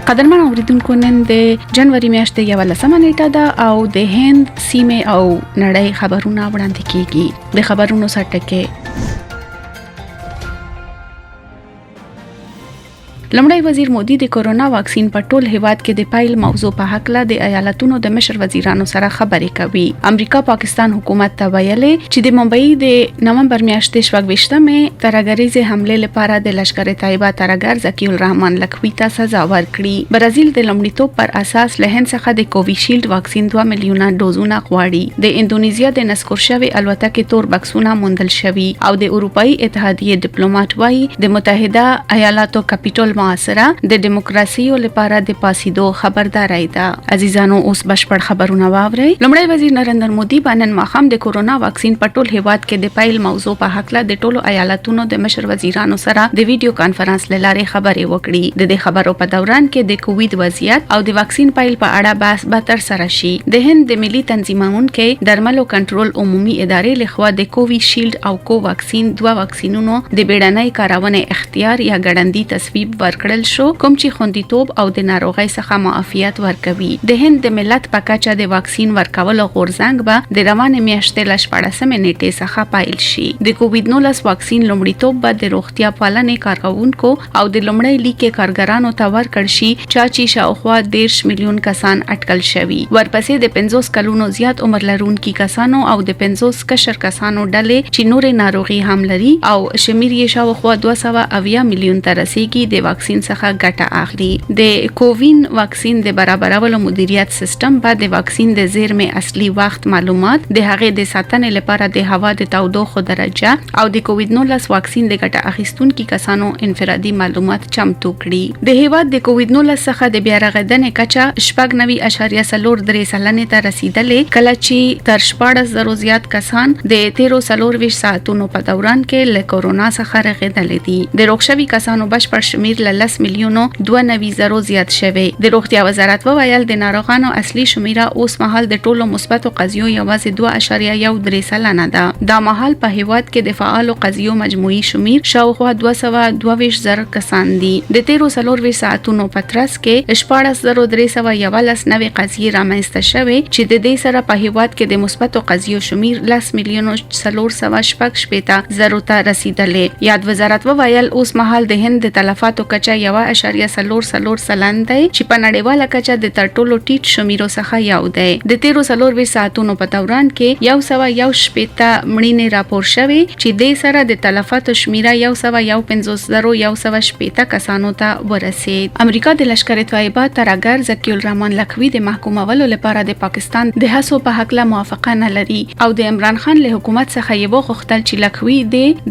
قدرمن اوریدونکو نن د جنوري میاشتې 11 نیټه ده او د هند سیمه او نړۍ خبرونه وړاندې کیږي د خبرونو سرټکه لمړی وزیر مودي د کورونا واکسین په ټول هیواد کې د پایل موضوع په حق له د ایالتونو د مشر وزیرانو سره خبرې کوي. امریکا پاکستان حکومت ته ویلي چې د ممبئی د نومبر میاشتې 28مې ترګریزه حمله لپاره د لشکر طیبه ترګر ذکی الرحمن لکوي ته سزا ورکړي. برازیل د لمړیتوب پر اساس له هند څخه د کوویشیلډ واکسین 2 میلیونه ډوزونه غواړي. د اندونیزیا د نسکور شوی الوتکې تور بکسونه موندل شوي او د اروپאי اتحادیه ډیپلوماټ وایي د متحده ایالاتو کپټول معاصره د دیموکراسي لپاره د پاسیدو خبرداري ده. عزیزانو اوس بشپړ خبرونه واوري. لمړی وزیر نریندر مودي باندې ماخام د کورونا واکسین په ټول هیواد کې د پایل موضوع په حق له د ټولو ایالتونو د مشر وزیرانو سره د ویډیو کانفرنس لاره خبرې وکړي. د دې خبرو په دوران کې د کووید وضعیت او د واکسین پایل په اړه بحث به تر سره شي. د هند د ملي تنظیمونو کې درملو کنټرول عمومي ادارې لخوا د کوویشیلډ او کو واکسین 2 واکسینونو د بیړنۍ کارونه اختیار یا ګړندی تصویب ورکړل شو کوم چې خوندیتوب او د ناروغۍ څخه معافیت ورکوي. د هند د ملت په کچه د واکسین ورکولو غورځنګ به د روانه میاشتې ل 14مې نیټې څخه پایل شي. د کووید 19 واکسین لومړیتوب به د روغتیا پالنې کارکونکو او د لومړی لیکې کارګرانو ته ورکړل شي چې شاوخوا 10 میلیون کسان اټکل شوي. ورپسې د 50 کلونو زیات عمر لرونکي کسانو او د 50 کشر کسانو ډلې چې نورې ناروغي هم لري او شمیر یې شاوخوا 280 میلیون ته رسیدي د واکسین څخه ګټه اخلي. د کووین واکسین د برابرولو مدیریت سیستم بعد د واکسین د زیرمې اصلي وخت معلومات د هغې د ساتنې لپاره د هوا د تودوخه درجه او د کووید 19 واکسین د ګټه اخیستونکو کسانو انفرادي معلومات چمتو کړي. د هیواد د کووید 19 څخه د بیا رغیدنې کچه 90.03% ته رسیدلې کله چې تر 14,000 زیات کسان د 13 ساعتونو په دوران کې له کورونا څخه رغیدلې دي. د روغشوي کسانو بشپړ شمیر له 10 میلیونو 92,000 زیات شوی. د روغتیا وزارت وویل د ناروغانو اصلي شمیره اوس مهال د ټولو مثبتو قضیو یوازې 2.13% ده. دا مهال په هیواد کې د فعالو قضیو مجموعي شمیر شاوخوا 222,000 کسان دي. د 13 ساعتونو په ترڅ کې 14,311 نوې قضیې رامنځته شوې چې د دې سره په هیواد کې د مثبتو قضیو شمیر 10,415,000 ته رسیدلې. یاد وزارت وویل اوس مهال د هند د تلفاتو کچه 1.4% دی چې په نړیواله کچه د تر ټولو ټیټ شمیرو څخه یو دی. د 13 ساعتونو په دوران کې 101 مړینې راپور شوې چې د سره د تلفاتو شمیره 115,118 کسانو ته ورسید. امریکا د لشکر طیبه ترګر ذکی الرحمن لکوي د محکومولو لپاره د پاکستان د هڅو په حق له موافقه نه لري او د عمران خان له حکومت څخه یې وغوښتل چې لکوي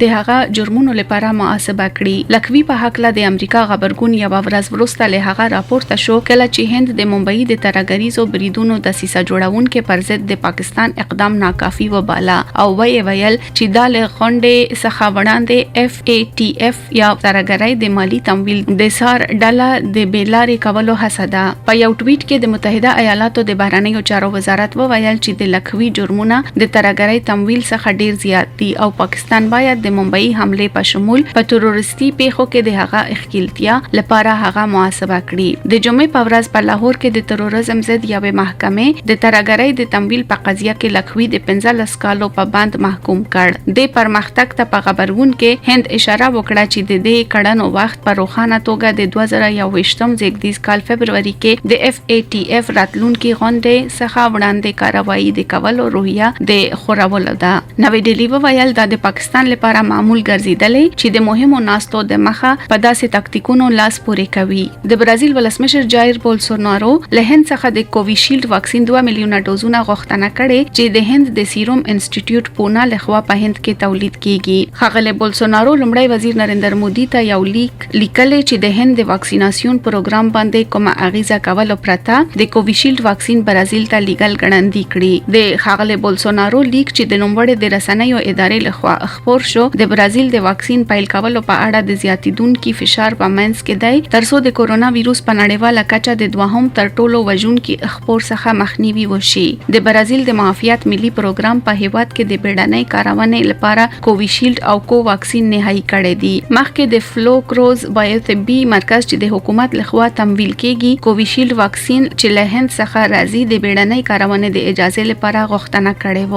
د هغه جرمونو لپاره محاسبه کړي. لکوي په حق له د امریکا خبرګون یو ورځ وروسته له هغه راپورته شو کله چې هند د ممبئی د ترګریزو بریدونو د سیسه جوړونکو پر ضد د پاکستان اقدام ناکافي وباله او ویل چې د غونډې څخه وړاندې FATF یا ترګری د مالی تمویل د سار ډله د بیلارې کولو هڅه ده. په یو ټویټ کې د متحده ایالاتو د بهرنیو چارو وزارت وویل چې د لکوي جرمونه د ترګری تمویل څخه ډیر زیات دي او پاکستان باید د ممبئی حمله په شمول په تروریستي پیښو کې د هغه اخکیلتیا لپاره هغه محاسبه کړي. د جمعې په ورځ په لاهور کې د تروریزم ضد یوې محکمې د ترګری د تمویل په قضیه کې لکوي د 15 کالو په بند محکوم کړ. د پرمختګ ته په خبرون کې هند اشاره وکړه چې د دې کړنو وخت په روښانه توګه د 2021م زیږدیز کال فبرवरी کې د FATF راتلونکي غونډې څخه وړاندې کاروایی د کولو روحیه د خورولو ده. نوې ډیلی وویل دا د پاکستان لپاره معمول ګرځیدلې چې د مهمو ناستو د مخه په داسې تاکتیکونو لاس پورې کوي. د برازیل ولسمشر جایر بولسونارو له هند څخه د کوویشیلډ واکسین 2 میلیونه ډوزونه غوښتنه کړې چې د هند د سیروم انسټیټیوټ پونا لخوا په هند کې تولید کیږي. ښاغلی بولسونارو لمړی وزیر نریندر مودي ته یو لیکل چې د هند د واکسیناسیون پروګرام باندې کومه اغیزه کول پرته د کوویشیلډ واکسین برازیل ته لیګل ګڼندې کړي. د ښاغلی بولسونارو لیک چې د نوموړي د رسنیو ادارې لخوا خپور شو د برازیل د واکسین پیل کولو په اړه د زیاتیدونکو فشار په منځ کې دی ترڅو د کورونا وایروس په نړیواله کچه د دوهم تر ټولو وژونکي خپور څخه مخنیوي وشي. د برازیل د معافیت ملي پروګرام په هیواد کې د بیړنۍ کارونې لپاره کوویشیلډ او کو واکسین نهایی کړي دي. مخکې د فلو کروز بایوتبي مرکز چې د حکومت لخوا تمویل کیږي کوویشیلډ واکسین چې له هند څخه راځي د بیړنۍ کارونې د اجازه لپاره غوښتنه کړې و.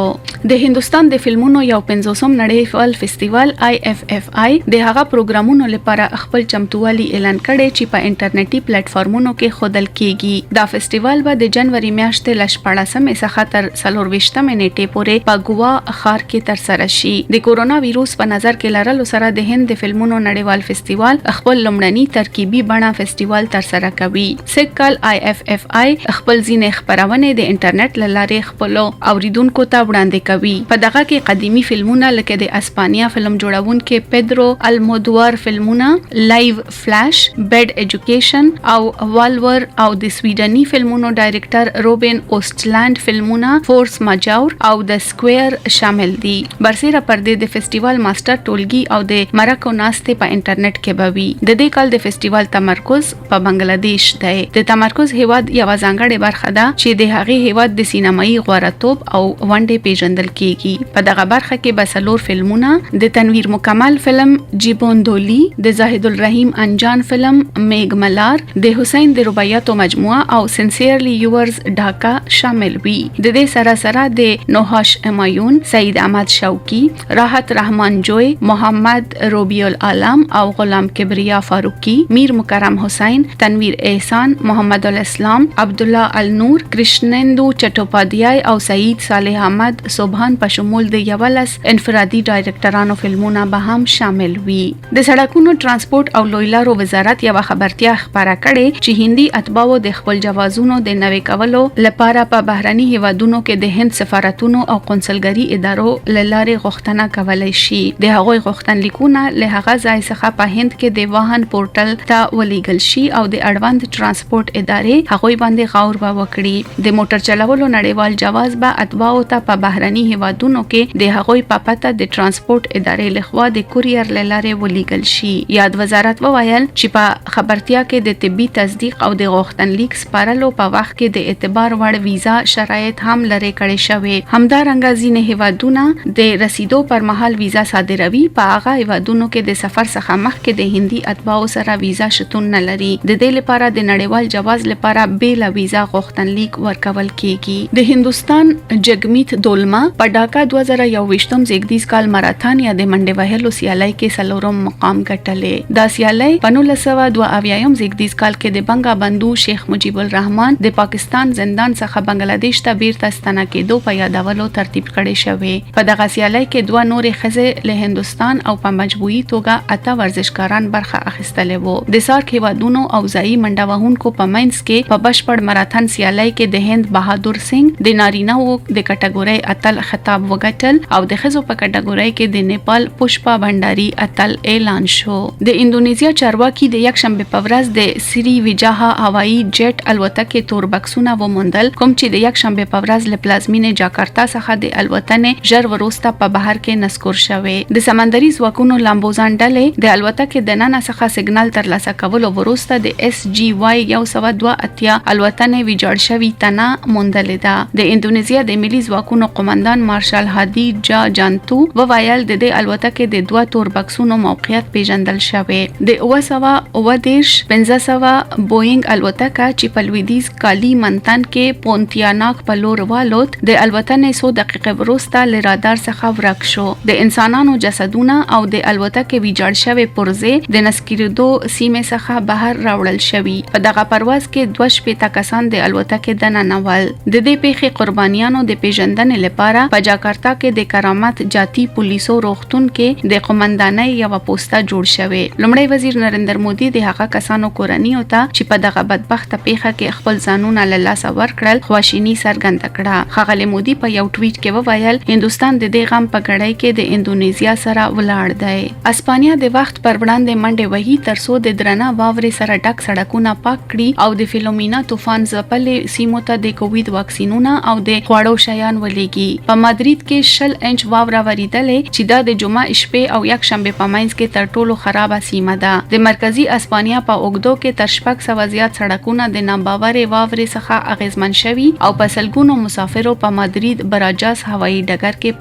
د هندستان د فلمونو یو 50م نړیوال فستیوال IFFI د هغه پروګرامونو لپاره خپل چمتووالي اعلان کړي چې په انټرنیټي پلیټ فارمونو کې خودل کیږي. دا فستیوال به د جنوري میاشتې ل 14مې څخه تر 24مې نیټې پورې په ګوا ښار کې ترسره شي. د کورونا وایروس په نظر کې لرلو سره د هند د فلمونو نړیوال فستیوال خپل لومړنی ترکیبي بڼه فستیوال ترسره کوي. سږکال IFFI خپل ځینې خبرونه د انټرنیټ له لارې خپل اوریدونکو ته وړاندې کوي. په دغه کې قدیمی فلمونه لکه د اسپانیا فلم جوړونکي پیدرو المودوار فلمونه لایو فلاش، بیډ ایجوکیشن او والور او د سویډني فلمونو ډایریکټر روبن اوستلند فلمونه فورس ماجور او د سکوير شامل دي. برسیره پردې د فستیوال ماستر ټولګي او د مرکو ناستې په انټرنیټ کې بوي. د دې کال د فستیوال تمرکز په بنگلاديش دی. د تمرکز هیواد یو ځانګړې برخه ده چې د هغې هیواد د سینمایي غوړتوب او ونډې پیژندل کیږي. په دغه برخه کې به 4 فلمونه د تنویر مکمل فلم جیبوندولی، د زاهد الرحیم انجان فلم میگ ملار، د حسین د رباعیاتو مجموعه او سنسیرلی یورز ډاکا شامل وي. د دې سره سره د نوحاش امایون، سعید احمد شوقی، راحت رحمان جوی، محمد ربیع العالم او غلام کبریا فاروقی، میر مکرم حسین، تنویر احسان، محمد الاسلام، عبدالله النور، کرشنندو چټوپادیای او سعید صالح احمد صبحان په شمول د 11 انفرادي ډایرکټرانو فلمونه به هم شامل وي. د سړکونو ترانسپورت او لوی لارو وزارت یو خبرتیا خبره کړې چې هندي اتباعو د خپل جوازونو د نوي کولو لپاره په بهرني هیوادونو کې د هند سفارتونو او قونسلګري ادارو لاره غوښتنه کولای شي. د هغوی غوښتنلیکونه له هغه ځای څخه په هند کې د واهن پورټل ته ولېږل شي او د اړوند ترانسپورت ادارې هغوی باندې غور به وکړي. د موټر چلولو نړیوال جواز به اتباعو ته په بهرني هیوادونو کې د هغوی په پته د ترانسپورت ادارې لخوا د کوریر لاره ولېږل شي. یاد وزارت وویل چې په خبرتیا کې د طبي تصدیق او د غوښتنلیک سپارلو په وخت کې د اعتبار وړ ویزا شرایط هم لرې کړي شوی. همدارنګه ځینې هیوادونه د رسیدو پر مهال ویزا صادروي. په هغه هیوادونو کې د سفر څخه مخکې د هندي اتباعو سره ویزا شتون نه لري. د دې لپاره د نړیوال جواز لپاره بیل ویزا غوښتنلیک ورکول کیږي. د هندستان جګمیت دولما په ډاکا 2021م زیږدیز کال ماراتون یا د منډې وهلو سیالۍ کې څلورم مقام ګټلې. دا سیالۍ په 1972م زیږدیز کال کې د بنگا بندو شیخ مجیب الرحمن د پاکستان زندان څخه بنگلاديش ته بیرته ستنه کېدو په یادولو ترتیب کړي شوی. په دغه سیالۍ کې 2 نورې ښځې له هندستان او په مجموعي توګه 8 ورزشکاران برخه اخیستلې وو. د سارک هیوادونو او ځایي منډه وهونکو په منځ کې په بشپړ ماراتون سیالۍ کې د هند بهادر سنگ د نارینه وو د کټګورۍ اتل خطاب وګټل او د ښځو په کټګورۍ کې د نیپال پشپا بنداري اتل اعلان شو. د اندونیزیا چارواکي د یکشنبه په ورځ د سری ویجاها هوایی جیټ الوتکې تور بکسونه وموندل کوم چې د یکشنبه په ورځ له پلازمینې جاکارتا څخه د الوتنې ژر وروسته په بهر کې نسکور شوی. د سمندري ځواکونو لامبوزان ډلې د الوتکې د نن څخه سیګنال ترلاسه کولو وروسته د SGY 182 الوتنې ویجاړ شوی تنه موندلې ده. د اندونیزیا د ملي ځواکونو قومندان مارشال هادي جا جانتو وویل د دې الوتکې د 2 تور بکسونو موقعیت پیژندل شوی. د 1500 بوئنګ الوتکه چې په لویدیز کالی منتن کې پونتیاناک په لور والوت د الوتنې 100 دقیقې وروسته له رادار څخه ورک شو. د انسانانو جسدونه او د الوتکې ویجاړ شوی پرزې د نسکریدو سیمې څخه بهر راوړل شوی. په دغه پرواز کې 2 کسان د الوتکې دننه ول. د دې پیښې قربانیانو د پیژندنې لپاره په جاکارتا کې د کرامت جاتی پولیسو روغتون کې د قومندانۍ یو پوسټه جوړ شوی. لومړی وزیر نریندر مودي د هغه کسانو کورنیو ته چې په دغه بدبخته پیښه کې خپل ځانونه له لاسه ورکړل خواشیني څرګنده کړه. ښاغلی مودي په یو ټویټ کې وویل هندستان د دې غم په ګړۍ کې د اندونیزیا سره ولاړ دی. اسپانیا د وخت پر وړاندې منډې وهي ترڅو د درنه واورې سره ډک سړکونه پاک کړي او د فیلومینا طوفان ځپلې سیمو ته د کووید واکسینونه او د خوړو شیان ولېږي. په مادرید کې 20 انچ واوره وریدلې چې دا د جمعه شپې او یک شنبه په منځ کې تر ټولو خرابه سیمه ده. ده. د مرکزی اسپانیا په اوګدو کې تر 600 زیات سړکونه د نامباورې واورې څخه اغیزمن شوي او په سلګونو مسافرو په مادرید براجاس هوایي ډګر کې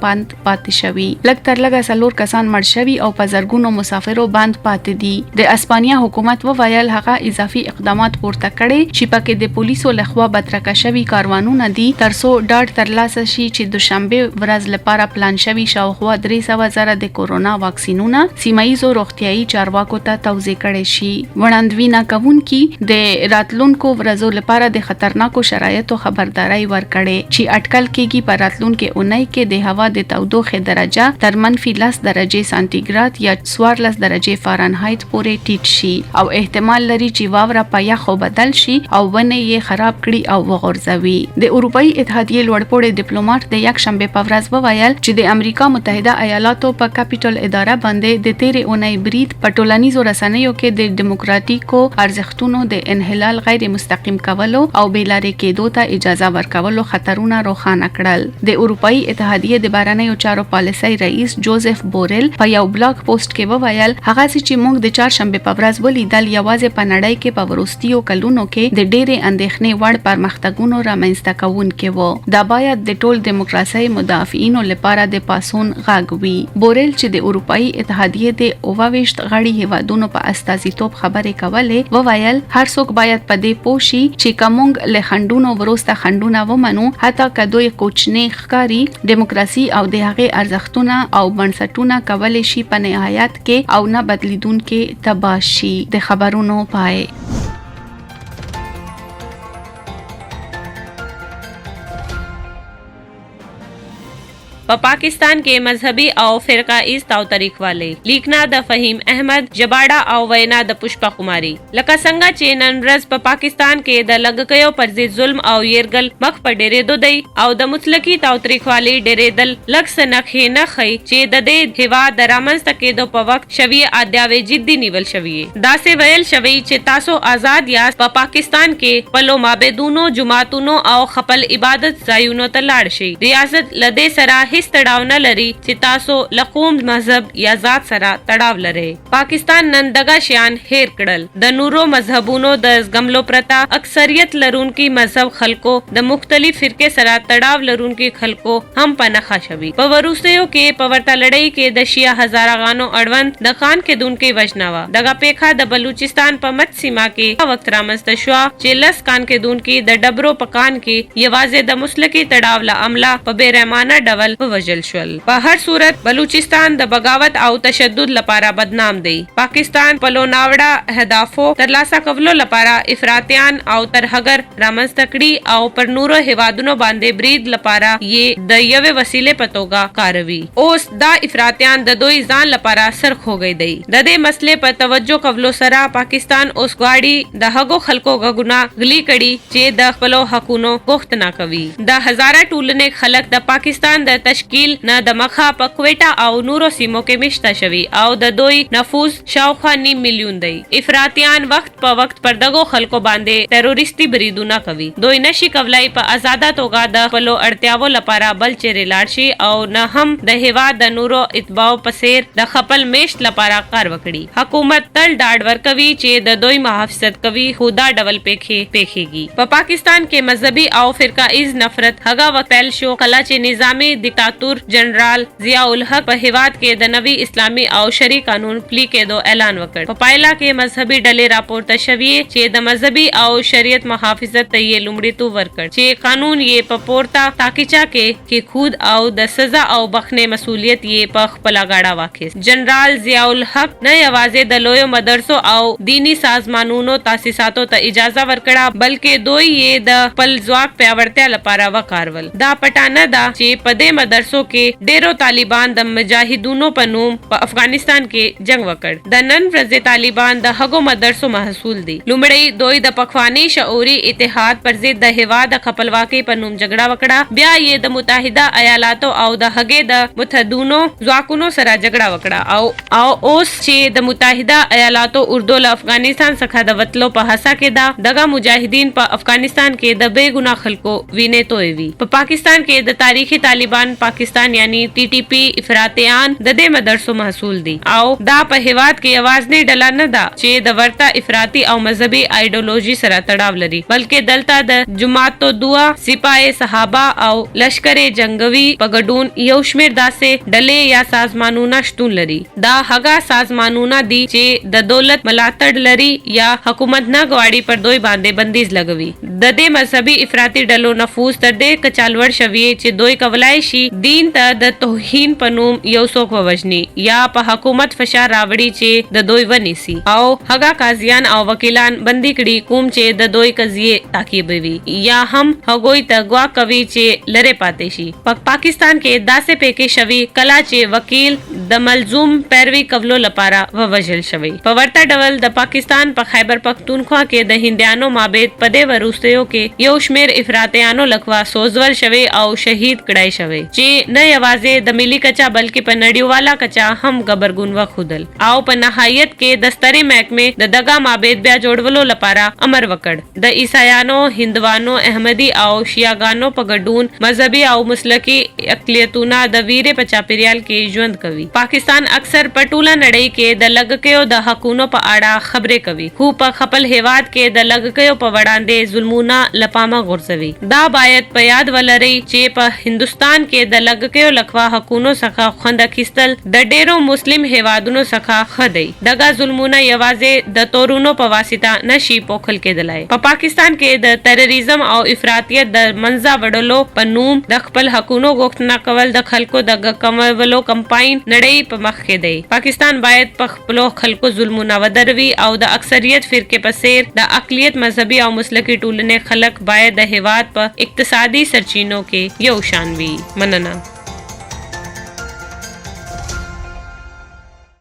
پاتې شوي. لږ تر لږه 4 کسان مړ شوي او په زرګونو مسافرو باندې پاتې دي. د اسپانیا حکومت وویل هغه اضافي اقدامات پورته کړي چې پکې د پولیسو لخوا بترکه شوي کاروانونه دي ترڅو ډاډ ترلاسه شي چې دوشنبه ورځ لپاره پلان شوي شاوخوا 300,000 د کورونا واکسینونه سیمایي روغتيایي چارواکو ته توزیع کړي شي. وړاندوینه کوونکي د راتلونکو ورځو لپاره د خطرناکو شرایطو خبرداري ورکړي چې اټکل کېږي په راتلونکو اونۍ کې د هوا د تودوخې درجه تر -10 درجه سانتیګراد یا 14 درجه فارنهایت پورې ټیټ شي او احتمال لري چې واوره په یخو بدل شي او ونه یې خراب کړي او وغورځوي. د اروپאי اتحادیې لوړپوړی ډیپلوماټ د یک شنبه په ورځ وویل چې د امریکا متحده ایالاتو په کاپیټل اداره باندې د تیرې اونۍ برید په ټولنیزو رسنیو کې د دیموکراتیکو ارزښتونو د انحلال غیر مستقیم کولو او بیلارې کېدو ته اجازه ورکولو خطرونه روښانه کړل. د اروپאי اتحادیې د بهرنیو چارو پالیسۍ رئیس جوزف بورل په یو بلاګ پوسټ کې وویل هغه چې موږ د چهارشنبه په ورځ ولیدل یوازې په نړۍ کې په وروستیو کلونو کې د ډېرې اندېښنې وړ پرمختګونو رامنځته کوونکي وو. دا باید د ټول دیموکراسۍ مدافعینو لپاره د پاسون غږ وي. بورل چې د اروپאי اتحادیې د 28 غړي هیوادونو په استازیتوب خبرې کولې وویل هر څوک باید په دې پوه شي چې کومګ له خندونو وروسته خندونه ومنو حتی که دوی کوچنی ښکاري دیموکراسي او د هغې ارزښتونه او بنسټونه کولای شي په نهایت کې او نه بدلیدونکي تباه شي. د خبرونو پای. पाकिस्तान के मजहबी और फिरका इस ताव तरीक वाले लिखना द फहीम अहमद जबाड़ा और वैना द पुष्पा कुमारी लका संगा चेनन रज प पाकिस्तान के द लगकयो पर जिद जुल्म और येरगल मख पर डेरे दो दई और द मुतलकी ताव तरीक वाले डेरे दल लग सनखे न खई चे द दे हिवा द रामंस तके दो प वक्त शविय आद्यावे जिद्दी निवल शविय दासे वयल शवई चे तासो आजाद या प पाकिस्तान के पलो माबे दूनो जुमातुनो और खपल इबादत जायूनो तलाड़शी रियासत लदे सरा हिस तड़ाव न लरी چې تاسو لقوم مذهب یا ذات سره تړاو لري. پاکستان نن دغه شیان هیر کړل. د نورو مذهبونو د زغملو پرتا اکثریت لرونکي مذهب خلکو د مختلف فرقې سره تړاو لرونکي خلکو هم پنهخه شوي. په وروستیو کې په ورته لړۍ کې د شیعه هزارهګانو اړوند د خان کې دونکي وجنوا دغه پیخه د بلوچستان په مت سیمه کې وخت رامنځته شو چې لس کان کې دونکي د ډبرو پکان کې یوازې د مسلکی تړاو له عمله په بیرحمانه ډول وجل شول. په هر صورت بلوچستان د بغاوت او تشدد لپاره بدنام دی. پاکستان په لوناوړه هدافو ترلاسه کولو لپاره افراطیان او ترهګر رامنځته کړي او پر نورو هیوادونو باندې برید لپاره یې د یوې وسیلې په توګه کاروي. اوس دا افراطیان د دوی ځان لپاره سرخ هوګي دی. د دې مسلې په توجه کولو سره پاکستان اوس غواړي د هغو خلکو غږونه غلي کړي چې د خپل حقونو غوښتنه کوي. د هزاره ټولنې خلک د پاکستان د تشکیل نه د مخه په کویټا او نورو سیمو کې مشته شوي او د دوی نفوس شاوخوا 9 میلیون دی. افراطیان وخت په وخت پر دغو خلکو باندې تروریستي بریدونه کوي. دوی نشي کولای په آزاده توګه د خپل اړتیاو لپاره بل چیرې لاړ شي او نه هم د هیواد د نورو اتباعو په څیر د خپل میشت لپاره کار وکړي. حکومت تل ډاډ ورکوي چې د دوی محافظت کوي خو دا ډول پیښیږي. په پاکستان کې مذهبي او فرقایز نفرت هغه وخت پیل شو کله چې نظامی دیکتاتور جنرال ضیاء الحق په هیواد کې د نوي اسلامي او شرعي قانون پلي کېدو اعلان وکړ. په پایله کې مذهبي ډلې راپورته شوې چې د مذهبي او شریعت محافظت ته یې لومړیتوب ورکړ چې قانون یې په پورته تاکیچا کې خود او د سزا او بخښنې مسؤلیت یې په خپل غاړه واخیست. جنرال ضیاء الحق نه یوازې د لویو مدرسو او دینی سازمانونو تاسیساتو ته اجازه ورکړه بلکې دوی یې د خپل ځواک پیاوړتیا لپاره وکارول. دا پټانه ده چې په دې مدرسو کې ډیرو طالبان د مجاهدونو په نوم په افغانستان کې جنگ وکړ. د نن ورځې طالبان د هغو مدرسو محصول دي. لومړی دوی د پخوانی شعوري اتحاد پر ضد د هیواد د خپلواکۍ په نوم جګړه وکړه. بیا یې د متحده ایالاتو او د هغې د متحدونو ځواکونو سره جګړه وکړه او اوس چې د متحده ایالاتو اردو له افغانستان څخه د وتلو په هڅه کې ده دغه مجاهدین په افغانستان کې د بې ګناه خلکو وینې تویوي. په پاکستان کې د تاریخي طالبان پاکستان یعنی TTP افراطیان د دې مدرسو محصول دي او دا په هیواد کې یوازنی ډله نه ده چې د ورته افراطي او مذهبي ایډیولوژي سره تړاو لري بلکې دلته د جماعت دوا سپاه صحابه او لشکر جنگوي په ګډون یو شمیر داسې ډلې یا سازمانونه شتون لري دا هغه سازمانونه دي چې د دولت ملاتړ لري یا حکومت نه غواړي پر دوی باندې بندیز لګوي د دې مذهبي افراطي ډلو نفوذ تر دې کچالور شوی چې دوی کولای شي دین ته د توهین په نوم یو څوک ووژني یا په حکومت فشار راوړي چې د دوی ونیسي او هغه قاضیان او وکیلان بندي کړي کوم چې د دوی قضیه تعقیبوي یا هم هغوی ته غوا کوي چې لره پاتې شي پاکستان کې داسې پېکې شوی کلا چې وکیل د ملزوم پیروي کولو لپاره ووژل شوی په ورته ډول د پاکستان په خیبر پختونخوا کې د هندیانو مابعد په دې وروستیو کې یو شمیر افراطیانو لخوا سوزول شوی او شهید کړای شوی چې نه یوازې د ملي کچا بلکې په نړیواله کچا هم غبرګون وخودل او په نهایت کې د سترې محکمې د دغه مابعد بیا جوړولو لپاره امر وکړ د عیسایانو هندوانو احمدي او شیعاګانو په ګډون مذهبي او مسلکی اقلیتونه د ویرې په چاپیریال کې ژوند کوي پاکستان اکثر په ټوله نړۍ کې د لږکیو د حقونو په اړه خبرې کوي خو په خپل هیواد کې د لږکیو په وړاندې ظلمونه لپامه غورځوي دا باید په یاد ولرئ چې په هندستان کې د لږکیو لخوا حقونو څخه خوند اخیستل د ډیرو مسلم هیوادونو څخه ښه دی دغه ظلمونه یوازې د تورونو په واسطه نشي پوښل کېدلای په پاکستان کې د تروریزم او افراطیت د منځه وړلو په نوم د خپل حقونو غوښتنه کول د خلکو د کمولو کمپاین نړۍ په مخ کې دی پاکستان باید په خپل خلکو ظلمونه ودروي او د اکثریت فرقې په څیر د اقلیت مذهبي او مسلکي ټولنې خلک باید د هیواد په اقتصادي سرچینو کې یو شان وي مننه